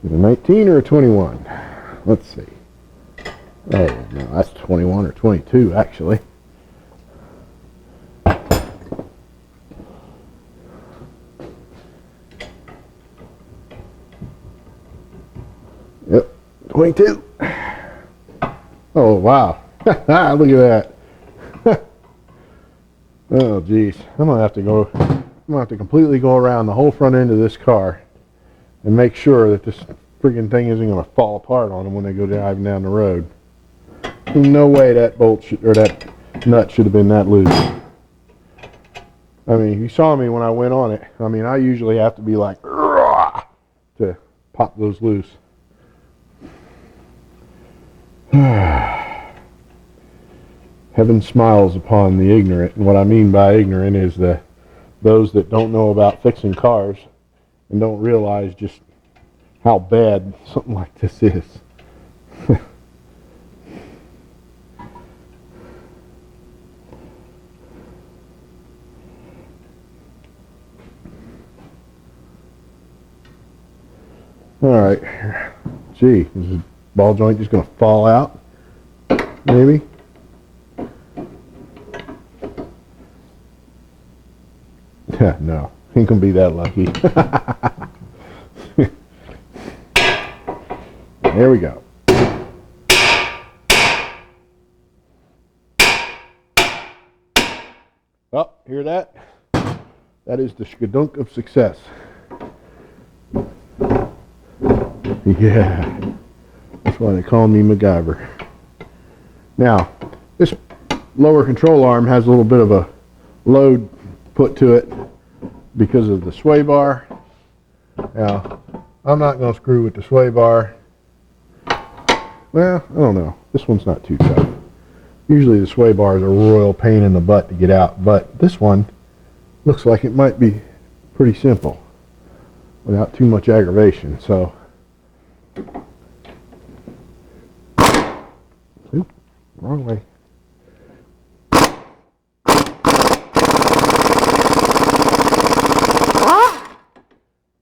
Is it a 19 or a 21? Let's see. Oh, no, that's 21 or 22, actually. Yep, 22. Oh, wow. Look at that. Oh, geez. I'm going to have to completely go around the whole front end of this car and make sure that this freaking thing isn't going to fall apart on them when they go driving down the road. There's no way that that nut should have been that loose. I mean, you saw me when I went on it. I mean, I usually have to be like, "Rah!" to pop those loose. Heaven smiles upon the ignorant. And what I mean by ignorant is those that don't know about fixing cars and don't realize just how bad something like this is. Alright, gee, is the ball joint just going to fall out? Maybe? No, ain't going to be that lucky. There we go. Oh, hear that? That is the skadunk of success. Yeah, that's why they call me MacGyver. Now, this lower control arm has a little bit of a load put to it because of the sway bar. Now, I'm not going to screw with the sway bar. Well, I don't know. This one's not too tough. Usually the sway bar is a royal pain in the butt to get out, but this one looks like it might be pretty simple without too much aggravation. So, oop, wrong way.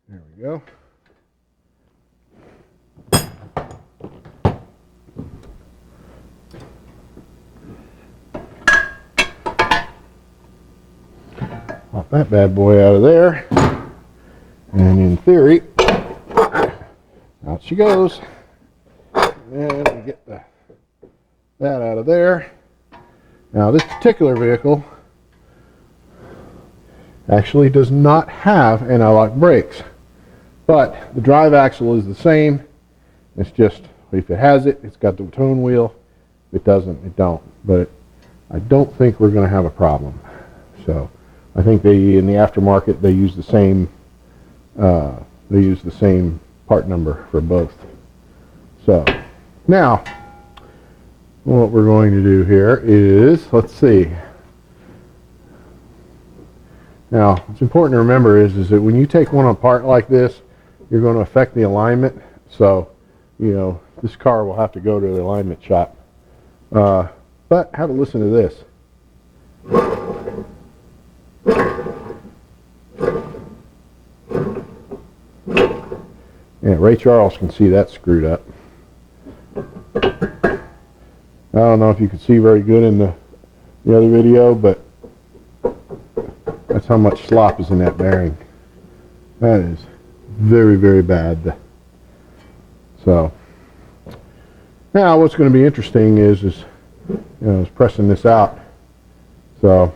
There we go. Pop that bad boy out of there. And in theory, out she goes. And we get that out of there. Now this particular vehicle actually does not have anti-lock brakes, but the drive axle is the same. It's just, if it has it, it's got the tone wheel. If it doesn't, it don't. But I don't think we're going to have a problem. So I think in the aftermarket they use the same part number for both. So now what we're going to do here is, let's see. Now, what's important to remember is that when you take one apart like this, you're going to affect the alignment. So, you know, this car will have to go to the alignment shop. But have a listen to this. Yeah, Ray Charles can see that screwed up. I don't know if you could see very good in the other video, but that's how much slop is in that bearing. That is very, very bad. So now what's going to be interesting is pressing this out. So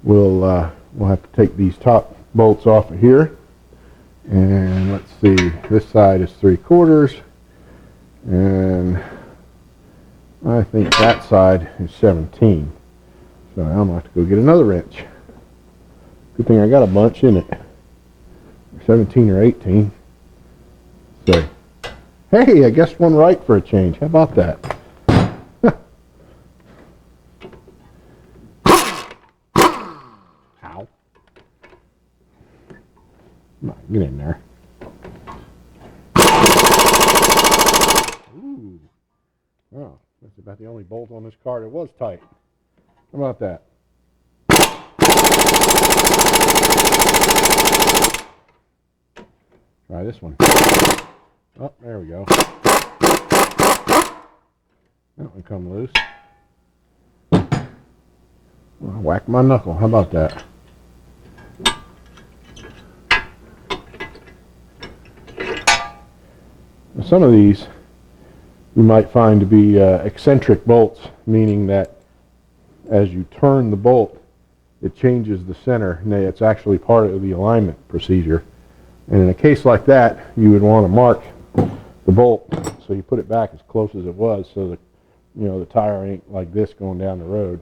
we'll have to take these top bolts off of here. And let's see, this side is 3/4, and I think that side is 17. So I'm going to have to go get another wrench. Good thing I got a bunch in it. 17 or 18. So, hey, I guessed one right for a change. How about that? Ow. Come on, get in there. Ooh. Oh, that's about the only bolt on this car that was tight. How about that? Try this one. Oh, there we go. That one come loose. Well, whack my knuckle. How about that? Some of these you might find to be eccentric bolts, meaning that as you turn the bolt, it changes the center, and it's actually part of the alignment procedure. And in a case like that, you would want to mark the bolt so you put it back as close as it was, so that the tire ain't like this going down the road.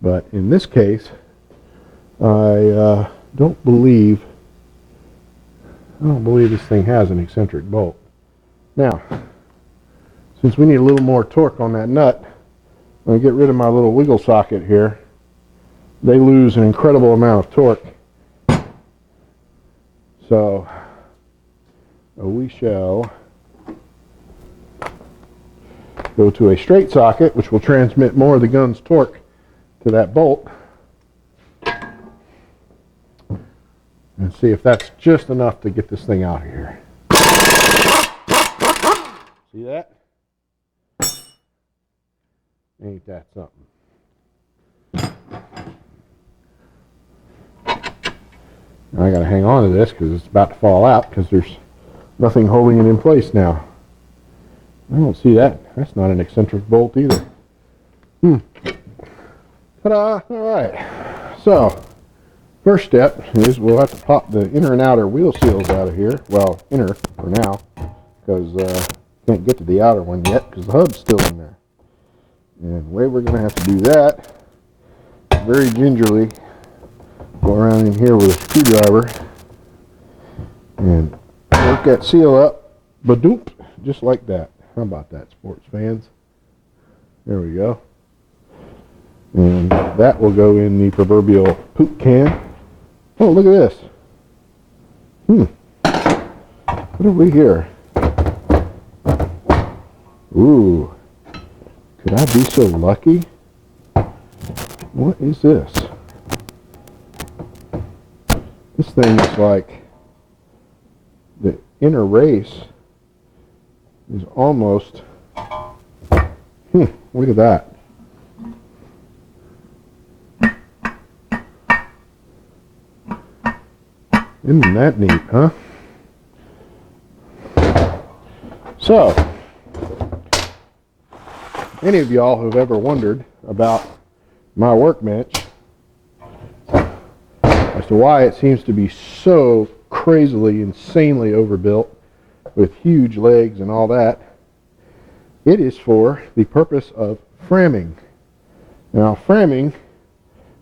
But in this case, I don't believe this thing has an eccentric bolt. Now, since we need a little more torque on that nut, I'm going to get rid of my little wiggle socket here. They lose an incredible amount of torque. So we shall go to a straight socket, which will transmit more of the gun's torque to that bolt, and see if that's just enough to get this thing out of here. See that? Ain't that something? Now I got to hang on to this because it's about to fall out, because there's nothing holding it in place now. I don't see that. That's not an eccentric bolt either. Ta-da! Alright. So, first step is we'll have to pop the inner and outer wheel seals out of here. Well, inner for now, because can't get to the outer one yet because the hub's still in there. And the way we're going to have to do that, very gingerly, go around in here with a screwdriver and work that seal up, badoop, just like that. How about that, sports fans? There we go. And that will go in the proverbial poop can. Oh, look at this. What have we here? Ooh. Could I be so lucky? What is this? This thing is like the inner race is almost, look at that. Isn't that neat, huh? So, any of y'all who've ever wondered about my workbench as to why it seems to be so crazily, insanely overbuilt with huge legs and all that, it is for the purpose of framming. Now, framming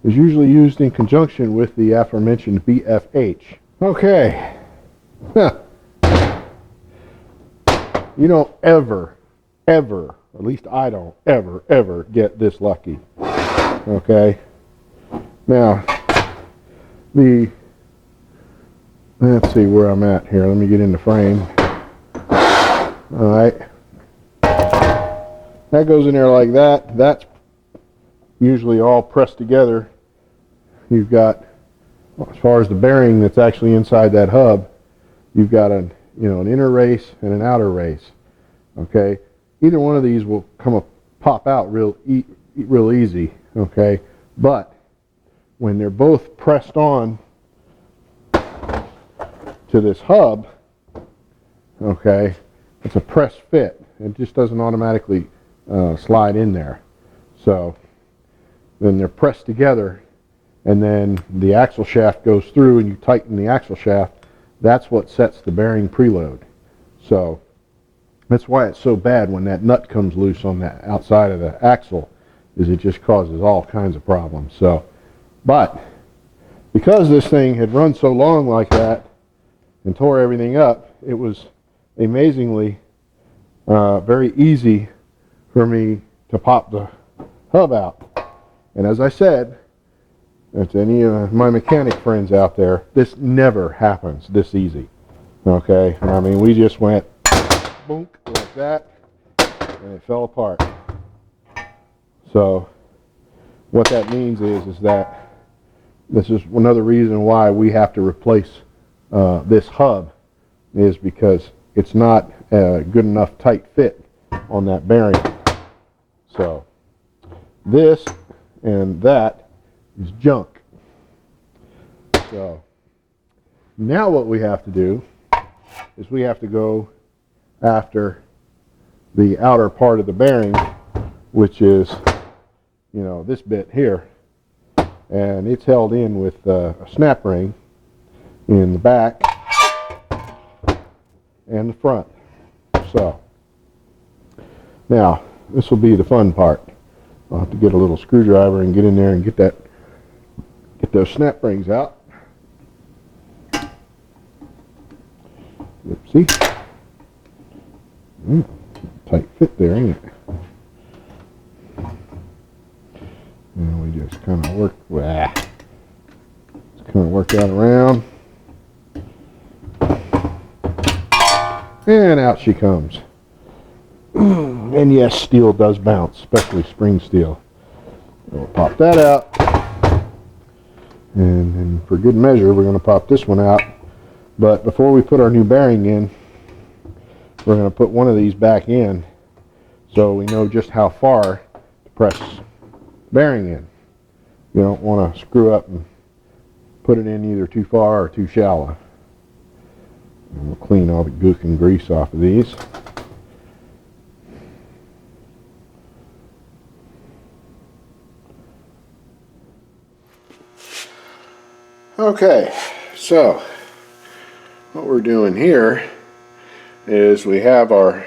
is usually used in conjunction with the aforementioned BFH. Okay. You don't ever, at least I don't ever get this lucky. Okay. Now, let's see where I'm at here. Let me get in the frame. Alright. That goes in there like that. That's usually all pressed together. You've got, as far as the bearing that's actually inside that hub, you've got an inner race and an outer race. Okay, either one of these will pop out real easy. Okay, but when they're both pressed on to this hub, okay, it's a press fit. It just doesn't automatically slide in there. So then they're pressed together, and then the axle shaft goes through, and you tighten the axle shaft. That's what sets the bearing preload. So that's why it's so bad when that nut comes loose on the outside of the axle, is it just causes all kinds of problems. So, but because this thing had run so long like that and tore everything up, it was amazingly very easy for me to pop the hub out. And as I said, to any of my mechanic friends out there, this never happens this easy. Okay, I mean, we just went boom like that, and it fell apart. So what that means is that this is another reason why we have to replace this hub is because it's not a good enough tight fit on that bearing. So this and that is junk. So now what we have to do is we have to go after the outer part of the bearing, which is, you know, this bit here, and it's held in with a snap ring in the back and the front. So now this will be the fun part. I'll have to get a little screwdriver and get in there and get those snap rings out. See? Tight fit there, ain't it? And we just kind of work, that around. And out she comes. And yes, steel does bounce, especially spring steel. We'll pop that out. And for good measure, we're going to pop this one out. But before we put our new bearing in, we're going to put one of these back in so we know just how far to press bearing in. You don't want to screw up and put it in either too far or too shallow. And we'll clean all the gook and grease off of these. Okay, so what we're doing here is we have our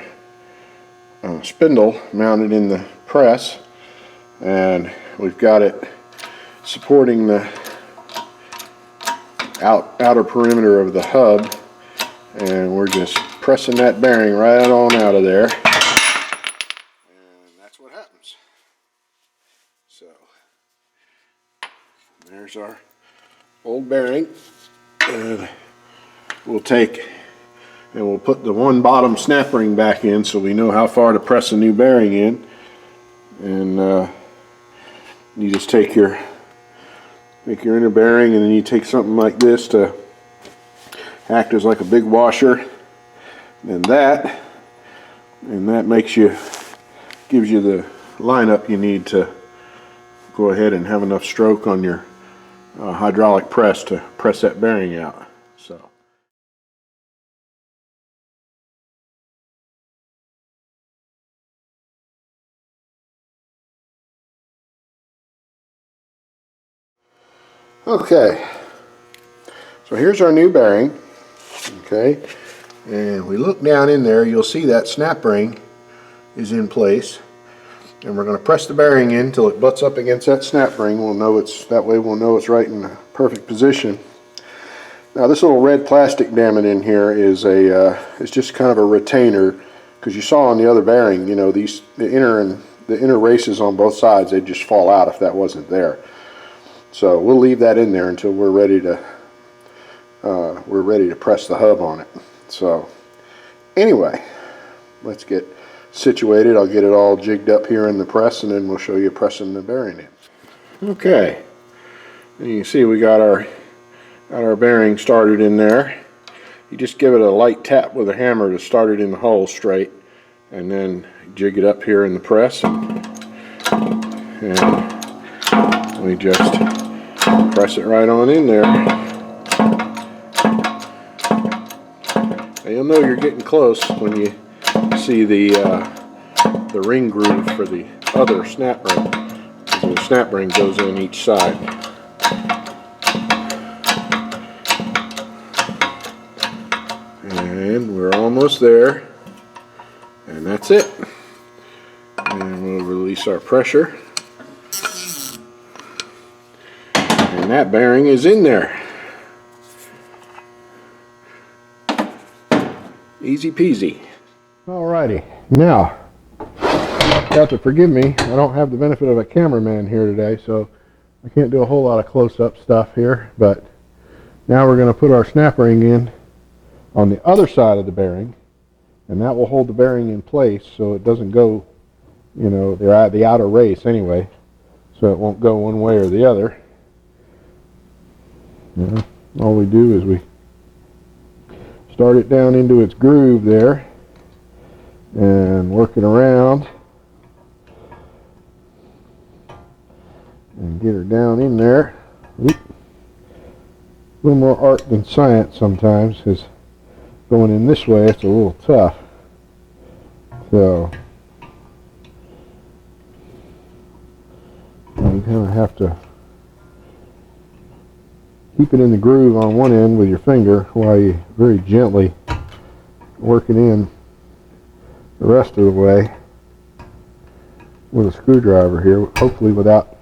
spindle mounted in the press, and we've got it supporting the outer perimeter of the hub, and we're just pressing that bearing right on out of there, and that's what happens. So there's our old bearing, and we'll take and we'll put the one bottom snap ring back in so we know how far to press a new bearing in. And you just take your inner bearing, and then you take something like this to act as like a big washer, and that gives you the lineup you need to go ahead and have enough stroke on your hydraulic press to press that bearing out. So okay, so here's our new bearing. Okay, and we look down in there, you'll see that snap ring is in place, and we're going to press the bearing in until it butts up against that snap ring. We'll know that way we'll know it's right in the perfect position. Now this little red plastic dammit in here is it's just kind of a retainer, because you saw on the other bearing, you know, the inner races on both sides, they'd just fall out if that wasn't there. So we'll leave that in there until we're ready to press the hub on it. So anyway, let's get situated. I'll get it all jigged up here in the press, and then we'll show you pressing the bearing in. Okay, and you can see we got our bearing started in there. You just give it a light tap with a hammer to start it in the hole straight, and then jig it up here in the press, and we just press it right on in there. Now you'll know you're getting close when you see the ring groove for the other snap ring. The snap ring goes in each side. And we're almost there, and that's it. And we'll release our pressure, and that bearing is in there. Easy peasy. Alrighty, now you have to forgive me, I don't have the benefit of a cameraman here today, so I can't do a whole lot of close-up stuff here, but now we're going to put our snap ring in on the other side of the bearing, and that will hold the bearing in place so it doesn't go, you know, the outer race anyway, so it won't go one way or the other. All we do is we start it down into its groove there and work it around and get her down in there. Oop. A little more art than science sometimes, because going in this way it's a little tough. So you kind of have to keep it in the groove on one end with your finger while you very gently work it in the rest of the way with a screwdriver here, hopefully without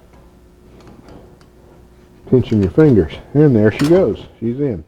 pinching your fingers. And there she goes. She's in.